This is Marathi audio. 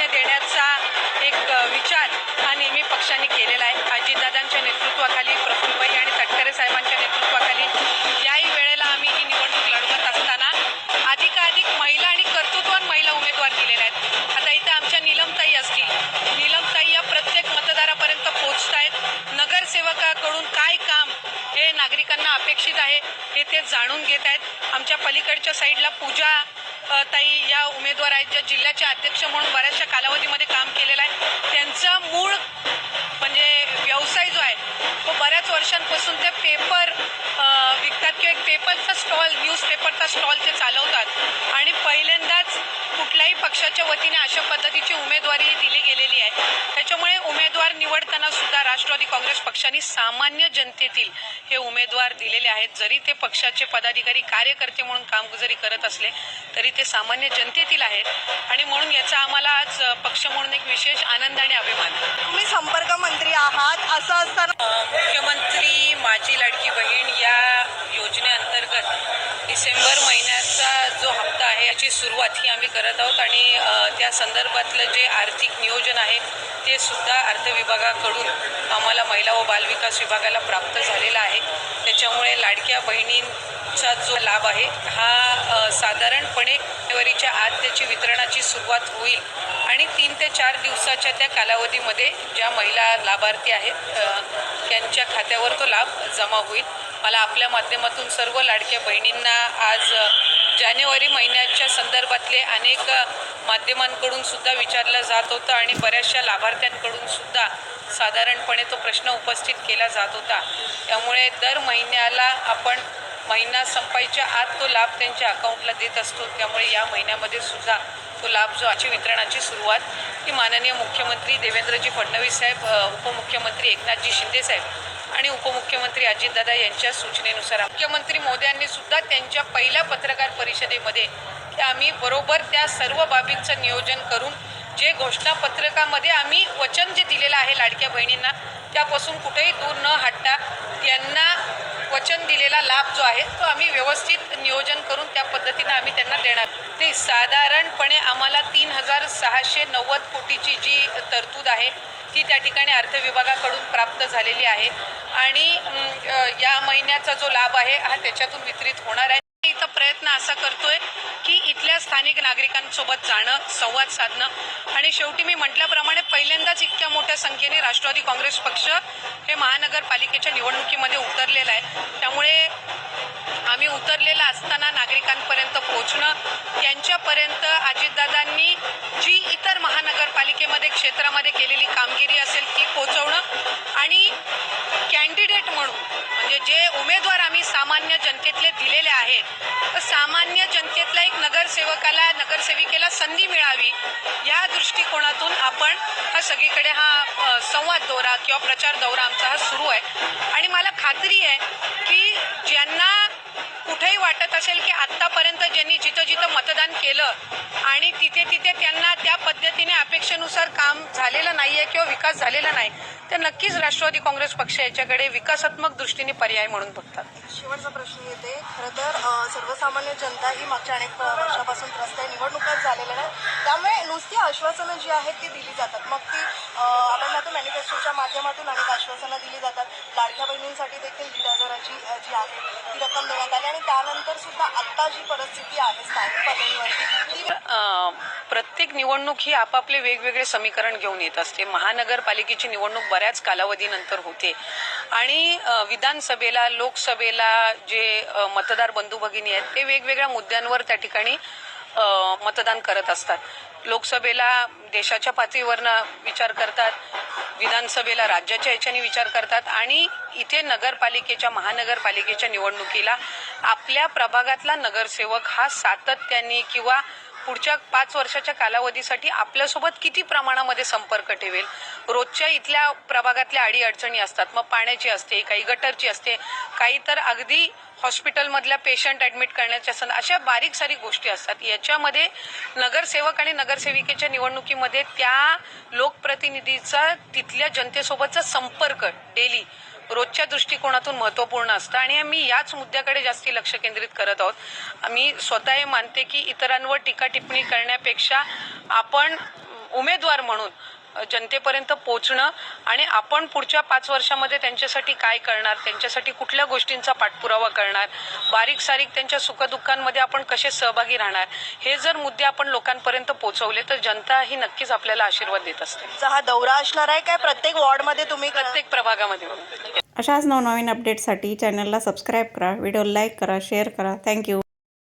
प्राधान्य देण्याचा एक विचार हा नेहमी पक्षाने केलेला आहे। अजितदादांच्या नेतृत्वाखाली, प्रफुल्लभाई आणि तटकरे साहेबांच्या नेतृत्वाखाली याही वेळेला आम्ही ही निवडणूक लढवत असताना अधिकाधिक महिला आणि कर्तृत्ववान महिला उमेदवार दिलेल्या आहेत। आता इथे आमच्या नीलमताई असतील, नीलमताई या प्रत्येक मतदारापर्यंत पोहोचत आहेत। नगरसेवकाकडून काय काम हे नागरिकांना अपेक्षित आहे हे ते जाणून घेत आहेत। आमच्या पलीकडच्या साईडला पूजा ताई या उमेदवार आहेत, ज्या जिल्ह्याचे अध्यक्ष म्हणून बऱ्याचशा कालावधीमध्ये काम केलेलं आहे। त्यांचा मूळ म्हणजे व्यवसाय जो आहे तो बऱ्याच वर्षांपासून ते पेपर विकतात किंवा एक पेपरचा स्टॉल, न्यूजपेपरचा स्टॉल ते चालवतात आणि पहिल्यांदाच कुठल्याही पक्षाच्या वतीने अशा पद्धतीची उमेदवारी दिली गेलेली आहे। त्याच्यामुळे उमेदवार निवडताना सुद्धा राष्ट्रवादी काँग्रेस पक्षाने सामान्य जनतेतील हे उमेदवार दिलेले आहेत। जरी ते पक्षाचे पदाधिकारी कार्यकर्ते म्हणून काम जरी करत असले तरी ते सामान्य जनतेतील आहेत आणि म्हणून याचा आम्हाला आज पक्ष म्हणून एक विशेष आनंद आणि अभिमान आहे। तुम्ही संपर्क मंत्री आहात, असं असताना मुख्यमंत्री माझी लाडकी बहीण या योजनेअंतर्गत डिसेंबर महिन्याचा जो हप्ता आहे याची सुरुवात ही आम्ही करत आहोत आणि त्या संदर्भातलं जे आर्थिक नियोजन आहे ते सुद्धा अर्थ विभागाकडून आम्हाला महिला व बालविकास विभागाला प्राप्त झालेला आहे। त्याच्यामुळे लाडक्या बहिणींचा जो लाभ आहे हा साधारणपणे जानेवारीच्या आत त्याची वितरणाची सुरुवात होईल आणि 3 ते 4 दिवसाच्या त्या कालावधीमध्ये ज्या महिला लाभार्थी आहेत त्यांच्या खात्यावर तो लाभ जमा होईल। मला आपल्या माध्यमातून सर्व लाडक्या बहिणींना आज जानेवारी महिन्याच्या संदर्भातले अनेक माध्यमांकडून सुद्धा विचारलं जात होतं आणि बऱ्याचशा लाभार्थ्यांकडून सुद्धा साधारणपणे तो प्रश्न उपस्थित केला जात होता। त्यामुळे दर महिन्याला आपण महिना संपायच्या आत तो लाभ त्यांच्या अकाउंटला देत असतो। त्यामुळे या महिन्यामध्ये सुद्धा तो लाभ जो आहे वितरणाची सुरुवात ही माननीय मुख्यमंत्री देवेंद्रजी फडणवीस साहेब, उपमुख्यमंत्री एकनाथजी शिंदे साहेब आणि उपमुख्यमंत्री अजितदादा यांच्या सूचनेनुसार मुख्यमंत्री मोदयांनी सुद्धा त्यांच्या पहिल्या पत्रकार परिषदेमध्ये की आम्ही बरोबर त्या सर्व बाबींचं नियोजन करून जे घोषणापत्रकामध्ये आम्ही वचन जे दिलेलं आहे लाडक्या बहिणींना त्यापासून कुठेही दूर न हटता त्यांना वचन दिलेला लाभ जो आहे तो आम्ही व्यवस्थित नियोजन करून त्या पद्धतीनं आम्ही त्यांना देणार। ते साधारणपणे आम्हाला 3690 कोटीची जी तरतूद आहे ती त्या ठिकाणी अर्थ विभागाकडून प्राप्त झालेली आहे आणि या महिन्याचा जो लाभ आहे हा त्याच्यातून वितरित होणार आहे। इथं प्रयत्न असा करतोय की इथल्या स्थानिक नागरिकांसोबत जाणं, संवाद साधणं आणि शेवटी मी म्हटल्याप्रमाणे पहिल्यांदाच इतक्या मोठ्या संख्येने राष्ट्रवादी काँग्रेस पक्ष हे महानगरपालिकेच्या निवडणुकीमध्ये उतरलेलं आहे। त्यामुळे आम्ही उतरलेला असताना नागरिकांपर्यंत पोहोचणं, त्यांच्यापर्यंत अजितदादांनी जी इतर महानगरपालिकेमध्ये क्षेत्रामध्ये केलेली कामगिरी असेल ती पोहोचवणं आणि कॅन्डिडेट म्हणून म्हणजे जे उमेदवार आम्ही सामान्य जनतेतले दिलेले आहेत तर सामान्य जनतेतल्या एक नगरसेविकेला संधी मिळावी या दृष्टिकोनातून आपण हा सगळीकडे हा संवाद दौरा किंवा प्रचार दौरा आमचा हा सुरू आहे आणि मला खात्री आहे की ज्यांना कुठेही वाटत असेल की आत्तापर्यंत ज्यांनी जिथं मतदान केलं आणि तिथे त्यांना त्या पद्धतीने अपेक्षेनुसार काम झालेलं नाही आहे किंवा विकास झालेला नाही तर नक्कीच राष्ट्रवादी काँग्रेस पक्ष याच्याकडे विकासात्मक दृष्टीने पर्याय म्हणून बघतात। शेवटचा प्रश्न येते, खरं तर सर्वसामान्य जनता ही मागच्या अनेक वर्षापासून त्रस्त आहे, निवडणुकाच झालेल्या नाही, त्यामुळे नुसती आश्वासनं जी आहेत ती दिली जातात। मग ती आपण आता मॅनिफेस्टोच्या माध्यमातून अनेक आश्वासनं दिली जातात। लाडक्या बहिणींसाठी देखील 1,500ची जी आहे ती रक्कम देण्यात आली आणि त्यानंतर सुद्धा आत्ता जी परिस्थिती आहे स्थानिक पातळीवरती प्रत्येक निवडणूक ही आपापले वेगवेगळे समीकरण घेऊन येत असते। महानगरपालिकेची निवडणूक बऱ्याच कालावधीनंतर होते आणि विधानसभेला, लोकसभेला जे मतदार बंधू भगिनी आहेत ते वेगवेगळ्या मुद्द्यांवर त्या ठिकाणी मतदान करत असतात। लोकसभेला देशाच्या पातळीवरनं विचार करतात, विधानसभेला राज्याच्या ह्याच्याने विचार करतात आणि इथे महानगरपालिकेच्या निवडणुकीला आपल्या प्रभागातला नगरसेवक हा सातत्याने किंवा पुढच्या 5 वर्षाच्या कालावधीसाठी आपल्यासोबत किती प्रमाणामध्ये संपर्क ठेवेल। रोजच्या इथल्या प्रभागातल्या अडीअडचणी असतात, मग पाण्याची असते, काही गटरची असते, काही तर अगदी हॉस्पिटलमधल्या पेशंट ॲडमिट करण्याच्या अशा बारीक सारीक गोष्टी असतात। याच्यामध्ये नगरसेवक आणि नगरसेविकेच्या निवडणुकीमध्ये त्या लोकप्रतिनिधीचा तिथल्या जनतेसोबतचा संपर्क डेली रोजच्या दृष्टिकोनातून महत्त्वपूर्ण असतं आणि आम्ही याच मुद्द्याकडे जास्ती लक्ष केंद्रित करत आहोत। आम्ही स्वतः हे मानते की इतरांवर टीका टिप्पणी करण्यापेक्षा आपण उमेदवार म्हणून जनतेपर्यंत पोहोचणं आणि आपण पुढच्या 5 वर्षामध्ये त्यांच्यासाठी काय करणार, त्यांच्यासाठी कुठल्या गोष्टींचा पाठपुरावा करणार, बारीक सारीक त्यांच्या सुखदुःखांमध्ये आपण कसे सहभागी राहणार, हे जर मुद्दे आपण लोकांपर्यंत पोहोचवले तर जनता ही नक्कीच आपल्याला आशीर्वाद देत असते. हा दौरा असणार आहे काय प्रत्येक वॉर्डमध्ये तुम्ही प्रत्येक प्रभागामध्ये. अशाच नवनवीन अपडेट्ससाठी चॅनलला सबस्क्राईब करा, व्हिडिओ लाईक करा, शेअर करा. थँक्यू.